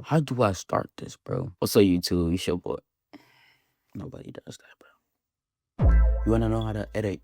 How do I start this, bro? What's up, YouTube? It's your boy. Nobody does that, bro. You wanna know how to edit?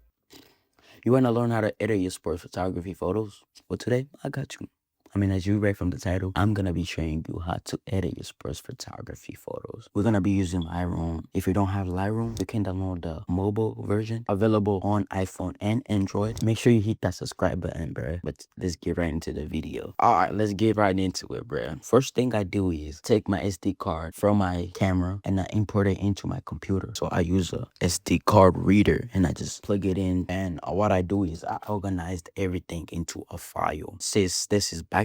You wanna learn how to edit your sports photography photos? Well, today I got you. As you read from the title, I'm gonna be showing you how to edit your sports photography photos. We're gonna be using Lightroom. If you don't have Lightroom, you can download the mobile version available on iPhone and Android. Make sure you hit that subscribe button, bro. But let's get right into the video. All right, let's get right into it, bro. First thing I do is take my SD card from my camera and I import it into my computer. So I use a SD card reader and I just plug it in. And what I do is I organized everything into a file. Since this is basketball,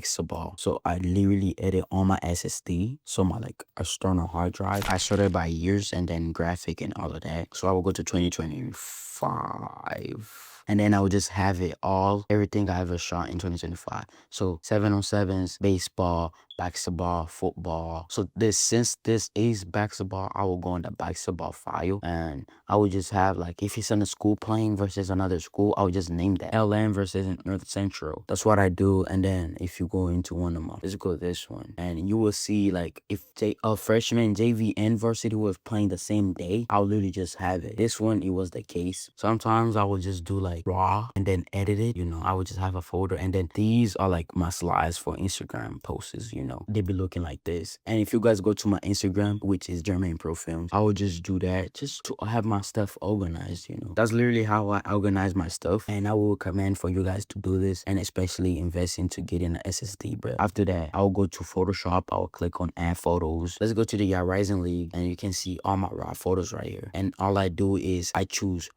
so I literally edit on my SSD, so my external hard drive. I sorted by years and then graphic and all of that. So I will go to 2025. And then I would just have it all, everything I ever shot in 2025. So 7-on-7s, baseball, basketball, football. So since this is basketball, I will go on the basketball file and I would just have if it's in a school playing versus another school, I would just name that LM versus North Central. That's what I do. And then if you go into one of them, let's go this one, and you will see if a freshman JV and varsity was playing the same day, I'll literally just have it. This one, it was the case. Sometimes I would just do raw and then edit it. I would just have a folder, and then these are my slides for Instagram posts. They be looking like this. And if you guys go to my Instagram, which is Jermaine Pro Films, I would just do that just to have my stuff organized. That's literally how I organize my stuff, and I will recommend for you guys to do this, and especially invest into getting an SSD, bro. After that, I'll go to Photoshop. I'll click on add photos. Let's go to the Rising League, and you can see all my raw photos right here. And all I do is I choose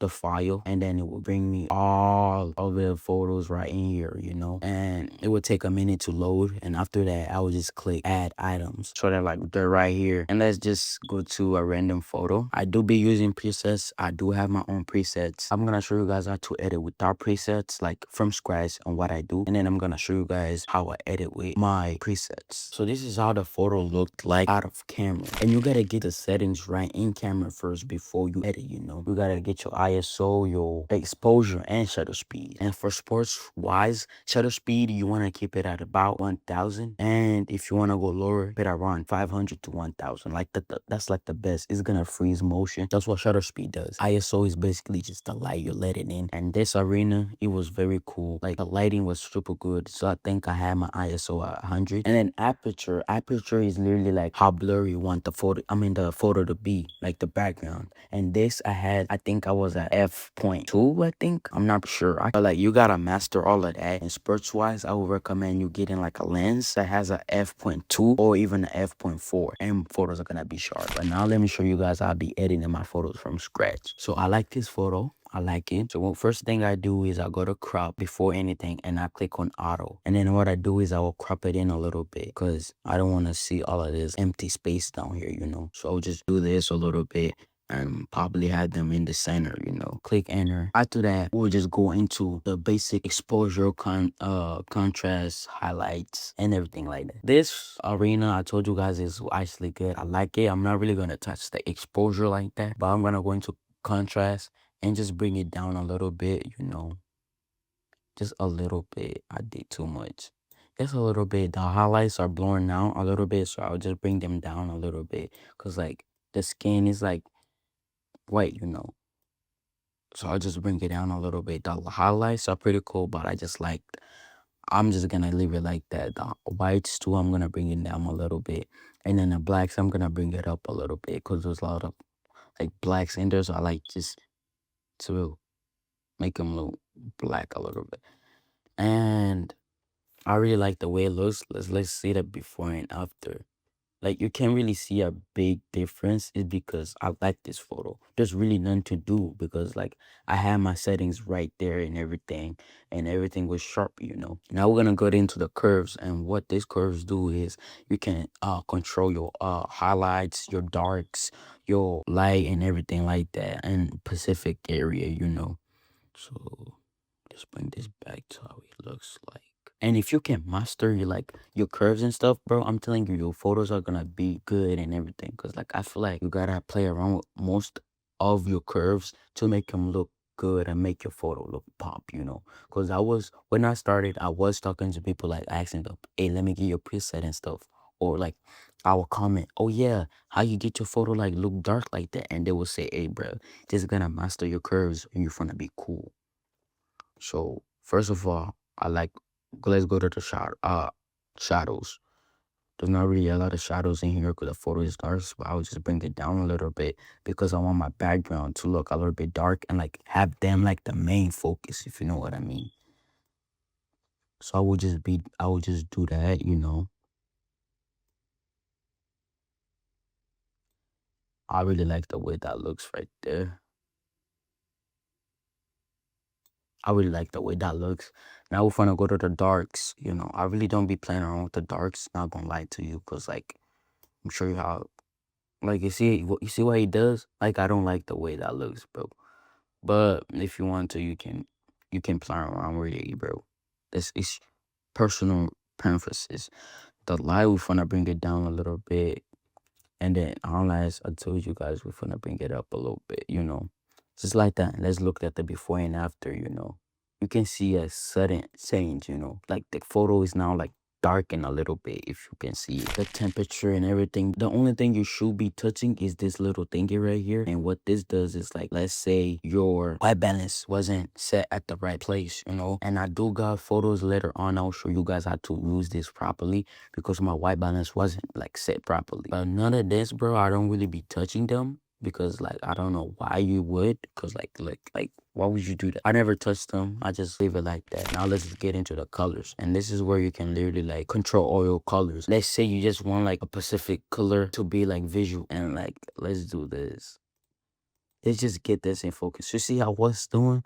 the file, and then it will bring me all of the photos right in here, and it would take a minute to load. And after that, I would just click add items, so they're right here. And let's just go to a random photo. I do be using presets. I do have my own presets. I'm gonna show you guys how to edit without presets, from scratch, and what I do. And then I'm gonna show you guys how I edit with my presets. So this is how the photo looked like out of camera, and you gotta get the settings right in camera first before you edit. You gotta get your ISO, your exposure, and shutter speed. And for sports wise, shutter speed, you want to keep it at about 1000. And if you want to go lower, put around 500 to 1000. That's the best. It's gonna freeze motion. That's what shutter speed does. ISO is basically just the light you're letting in. And this arena, it was very cool. The lighting was super good. So I think I had my ISO at 100. And then aperture is literally how blurry you want the photo to be, the background. And this I think I was at f.2. I think, I'm not sure. But you gotta master all of that. And sports wise, I would recommend you getting a lens that has a f.2 or even a f.4, and photos are gonna be sharp. But now let me show you guys how I'll be editing my photos from scratch. So I like this photo. I like it. So first thing I do is I go to crop before anything, and I click on auto. And then what I do is I will crop it in a little bit because I don't want to see all of this empty space down here, So I'll just do this a little bit and probably have them in the center, Click enter. After that, we'll just go into the basic exposure, contrast, highlights, and everything like that. This arena, I told you guys, is actually good. I like it. I'm not really gonna touch the exposure like that, but I'm gonna go into contrast and just bring it down a little bit, just a little bit. I did too much. Just a little bit. The highlights are blurring out a little bit, so I'll just bring them down a little bit because the skin is white, So I'll just bring it down a little bit. The highlights are pretty cool, but I'm just gonna leave it like that. The whites too, I'm gonna bring it down a little bit. And then the blacks, I'm gonna bring it up a little bit because there's a lot of blacks in there, so I just to make them look black a little bit. And I really like the way it looks. Let's see the before and after. You can't really see a big difference. Is because I like this photo. There's really nothing to do because I had my settings right there and everything was sharp. Now we're gonna go into the curves, and what these curves do is you can control your highlights, your darks, your light, and everything like that, and Pacific area. So just bring this back to how it looks like. And if you can master your curves and stuff, bro, I'm telling you, your photos are gonna be good and everything. Cause I feel like you gotta play around with most of your curves to make them look good and make your photo look pop, Cause when I started, I was talking to people asking them, hey, let me get your preset and stuff. Or like I will comment, oh yeah, how you get your photo like look dark like that? And they will say, hey bro, this is gonna master your curves and you're gonna be cool. So first of all, I like, let's go to the shadows. There's not really a lot of shadows in here because the photo is dark, but I'll just bring it down a little bit because I want my background to look a little bit dark and like have them like the main focus, if you know what I mean. So I would just do that. I really like the way that looks right there. I really like the way that looks. Now we're gonna go to the darks. I really don't be playing around with the darks, not gonna lie to you, because like I'm sure you how like you see what he does? Like I don't like the way that looks, bro. But if you want to, you can play around with it, bro. It's personal preferences. The light we're gonna bring it down a little bit. And then as I told you guys, we're gonna bring it up a little bit. Just like that. Let's look at the before and after. You can see a sudden change. Like the photo is now like darkened a little bit, if you can see it. The temperature and everything. The only thing you should be touching is this little thingy right here. And what this does is like, let's say your white balance wasn't set at the right place. And I do got photos later on. I'll show you guys how to use this properly because my white balance wasn't like set properly. But none of this, bro, I don't really be touching them because like I don't know why you would, because like why would you do that? I never touch them. I just leave it like that. Now let's get into the colors. And this is where you can literally like control all your colors. Let's say you just want like a specific color to be like visual, and like let's do this. Let's just get this in focus. You see how what's doing?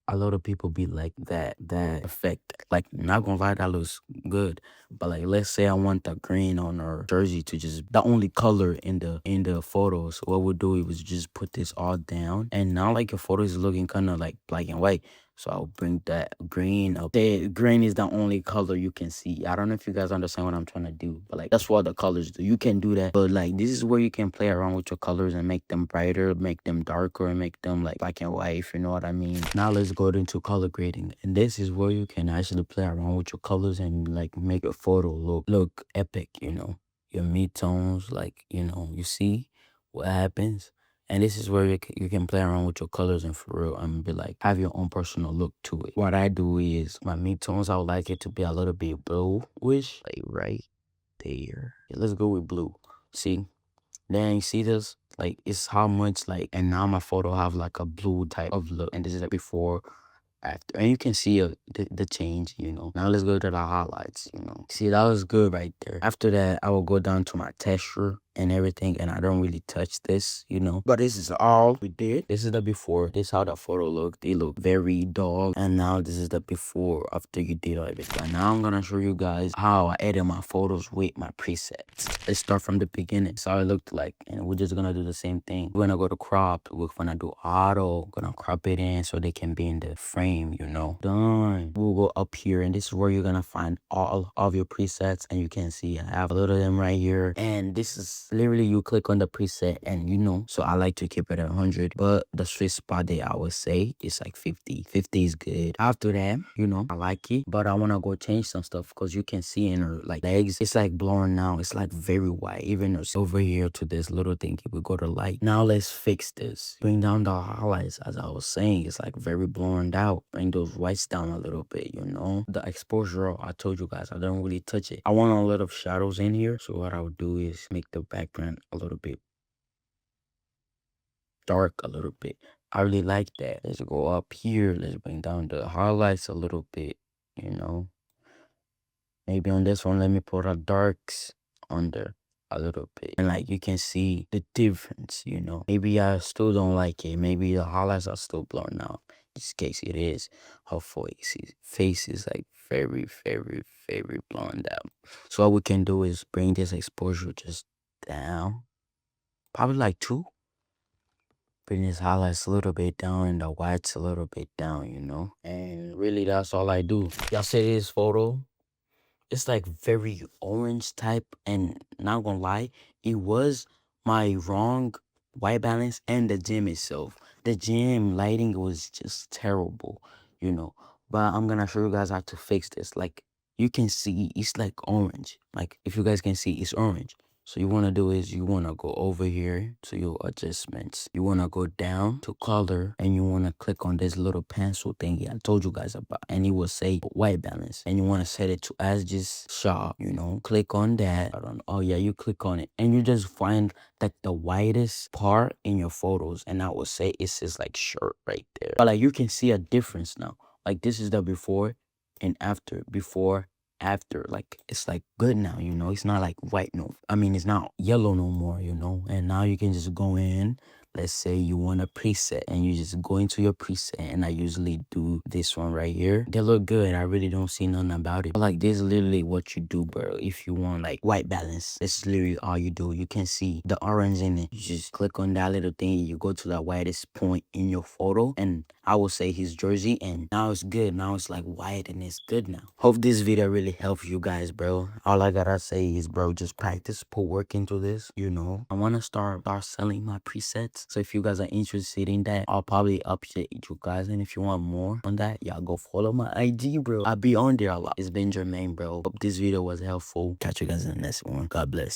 A lot of people be like that effect. Like not gonna lie, that looks good. But like let's say I want the green on our jersey to just the only color in the photos. What we'll do is just put this all down. And now like your photo is looking kinda like black and white. So I'll bring that green up. The green is the only color you can see. I don't know if you guys understand what I'm trying to do, but like that's what the colors do. You can do that. But like this is where you can play around with your colors and make them brighter, make them darker, and make them like black and white, if you know what I mean. Now let's go into color grading. And this is where you can actually play around with your colors and like make your photo look epic. Your mid tones, like, you see what happens. And this is where you can play around with your colors and for real and be like, have your own personal look to it. What I do is my mid-tones, I would like it to be a little bit bluish, like right there. Yeah, let's go with blue. See? Then you see this? Like, it's how much, like, and now my photo have like a blue type of look. And this is like before, after, and you can see the change. Now let's go to the highlights. See, that was good right there. After that, I will go down to my texture and everything, and I don't really touch this. But this is all we did. This is the before. This is how the photo looked. They look very dull. And now this is the before after you did everything. And now I'm gonna show you guys how I edit my photos with my presets. Let's start from the beginning. So it looked like, and we're just gonna do the same thing. We're gonna go to crop. We're gonna do auto. Gonna crop it in so they can be in the frame. Done. We'll go up here, and this is where you're gonna find all of your presets, and you can see I have a lot of them right here. And this is literally you click on the preset, and so I like to keep it at 100, but the sweet spot there I would say is like 50. 50 is good. After that, I like it, but I want to go change some stuff because you can see in her like legs, it's like blurring now. It's like very white. Even over here to this little thing, we go to light. Now let's fix this. Bring down the highlights. As I was saying, it's like very blurred out. Bring those whites down a little bit. The exposure, I told you guys, I don't really touch it. I want a lot of shadows in here, so what I would do is make the background a little bit dark a little bit. I really like that. Let's go up here. Let's bring down the highlights a little bit. Maybe on this one, let me put a darks under a little bit. And like you can see the difference. Maybe I still don't like it. Maybe the highlights are still blown out. In this case it is. Her face is like very, very, very blown out. So what we can do is bring this exposure just down. Probably like 2. Bring this highlights a little bit down and the whites a little bit down. And really that's all I do. Y'all see this photo? It's like very orange type, and not gonna lie, it was my wrong white balance and the gym itself. The gym lighting was just terrible. But I'm gonna show you guys how to fix this. Like you can see it's like orange. Like if you guys can see, it's orange. So you want to do is you want to go over here to your adjustments. You want to go down to color and you want to click on this little pencil thingy I told you guys about. And it will say white balance. And you want to set it to as just sharp, you know. Click on that. I don't know. Oh yeah, you click on it. And you just find like the whitest part in your photos. And I will say it says like shirt right there. But like you can see a difference now. Like this is the before and after. Before, after, like it's like good now, you know. It's not like white no, I mean it's not yellow no more, you know. And now you can just go in, let's say you want a preset and you just go into your preset, and I usually do this one right here. They look good. I really don't see nothing about it, but like this is literally what you do, bro. If you want like white balance, this is literally all you do. You can see the orange in it. You just click on that little thing, you go to the whitest point in your photo, and I will say his jersey, and now it's good. Now it's like white and it's good now. Hope this video really helps you guys, bro. All I gotta say is, bro, just practice, put work into this, you know. I want to start selling my presets. So if you guys are interested in that, I'll probably update you guys. And if you want more on that, y'all go follow my IG, bro. I'll be on there a lot. It's been Jermaine, bro. Hope this video was helpful. Catch you guys in the next one. God bless.